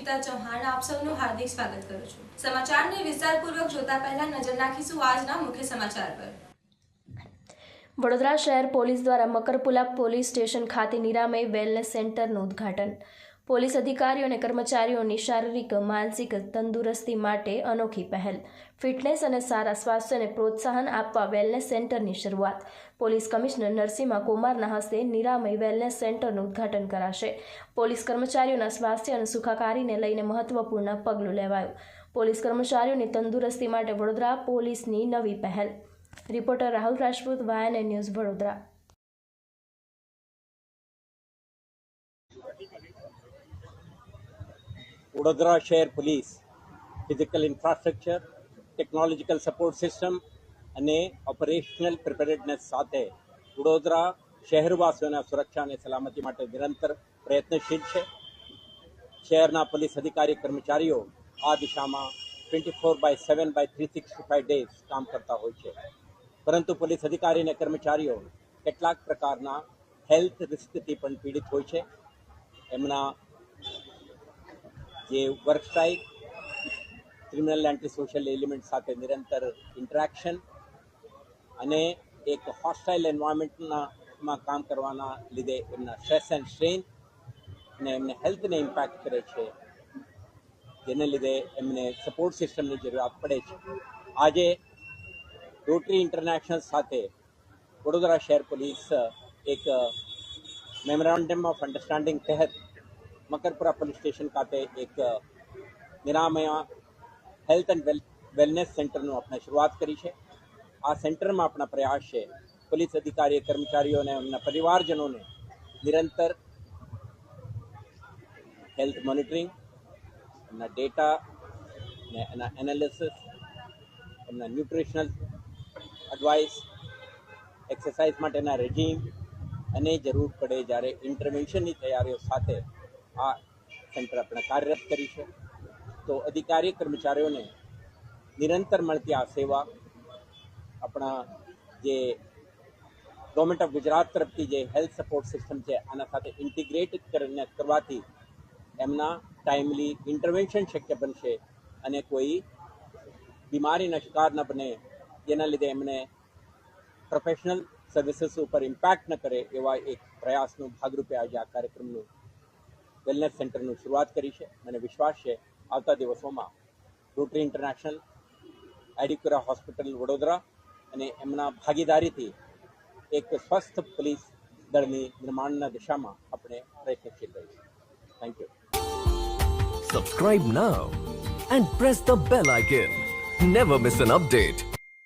ગીતા ચૌહાણ આપ સૌનું હાર્દિક સ્વાગત કરું છું। સમાચારને વિસ્તારપૂર્વક જોતા પહેલા નજર નાખીશું આજના મુખ્ય સમાચાર પર। વડોદરા શહેર પોલીસ દ્વારા મકરપુરા પોલીસ સ્ટેશન ખાતે નિરામય વેલનેસ સેન્ટરનું ઉદ્ઘાટન। પોલીસ અધિકારીઓ અને કર્મચારીઓની શારીરિક માનસિક તંદુરસ્તી માટે અનોખી પહેલ। ફિટનેસ અને સારા સ્વાસ્થ્યને પ્રોત્સાહન આપવા વેલનેસ સેન્ટરની શરૂઆત। પોલીસ કમિશનર નરસિંહા કુમારના હસ્તે નિરામય વેલનેસ સેન્ટરનું ઉદ્ઘાટન કરાશે। પોલીસ કર્મચારીઓના સ્વાસ્થ્ય અને સુખાકારીને લઈને મહત્વપૂર્ણ પગલું લેવાયું। પોલીસ કર્મચારીઓની તંદુરસ્તી માટે વડોદરા પોલીસની નવી પહેલ। Reporter Rahul Rajput, YNN news, Vadodara. Vadodara શહેર police physical infrastructure, technological support system અને ઓપરેશનલ પ્રિપેરેડનેસ સાથે વડોદરા શહેરવાસીઓના સુરક્ષા અને સલામતી માટે નિરંતર પ્રયત્નશીલ છે। શહેરના પોલીસ અધિકારી કર્મચારીઓ આ દિશામાં 24/7/365 ડેઝ કામ કરતા હોય છે, પરંતુ પોલીસ અધિકારી અને કર્મચારીઓ કેટલાક પ્રકારના હેલ્થ રિસ્કથી પણ પીડિત હોય છે। એમના જે work style, criminal anti social element સાથે નિરંતર ઇન્ટરેક્શન અને એક હોસ્ટાઇલ એન્વાયરમેન્ટમાં કામ કરવાના લીધે એમના સ્ટ્રેસ એન્ડ સ્ટ્રેન અને એમને હેલ્થને ઇમ્પેક્ટ કરે છે, જેને લીધે એમને સપોર્ટ સિસ્ટમની જરૂરિયાત પડે છે। આજે રોટરી ઇન્ટરનેશનલ સાથે વડોદરા શહેર પોલીસ એક મેમોરેન્ડમ ઓફ અન્ડરસ્ટેન્ડિંગ તહેત મકરપુરા પોલીસ સ્ટેશન ખાતે એક નિરામય હેલ્થ એન્ડ વેલનેસ સેન્ટરનું આપણે શરૂઆત કરી છે। આ સેન્ટરમાં આપણા પ્રયાસ છે પોલીસ અધિકારી કર્મચારીઓને એમના પરિવારજનોને નિરંતર હેલ્થ મોનિટરિંગ, એમના ડેટા ને એના એનાલિસિસ, એમના ન્યુટ્રિશનલ એડવાઇસ, એક્સરસાઇઝ માટેના રેજીમ અને જરૂર પડે જ્યારે ઇન્ટરવેન્શનની તૈયારીઓ સાથે આ સેન્ટર આપણે કાર્યરત કરી છે। તો અધિકારી કર્મચારીઓને નિરંતર મળતી આ સેવા આપણા જે ગવર્મેન્ટ ઓફ ગુજરાત તરફથી જે હેલ્થ સપોર્ટ સિસ્ટમ છે આના સાથે ઇન્ટિગ્રેટ કરીને કરવાથી એમના ટાઈમલી ઇન્ટરવેન્શન શક્ય બનશે અને કોઈ બીમારીના શિકાર ન બને, જેના લીધે એમને પ્રોફેશનલ સર્વિસીસ ઉપર ઇમ્પેક્ટ ન કરે એવા એક પ્રયાસનું ભાગરૂપે આજે આ કાર્યક્રમનું વેલનેસ સેન્ટરનું શરૂઆત કરી છે। મને વિશ્વાસ છે આવતા દિવસોમાં રોટરી ઇન્ટરનેશનલ, એડિક્યુરા હોસ્પિટલ વડોદરા અને એમના ભાગીદારીથી એક સ્વસ્થ પોલીસ દળની નિર્માણના દિશામાં આપણે પ્રયત્નશીલ રહીશું। Thank you. Subscribe now and press the bell icon. Never miss an update.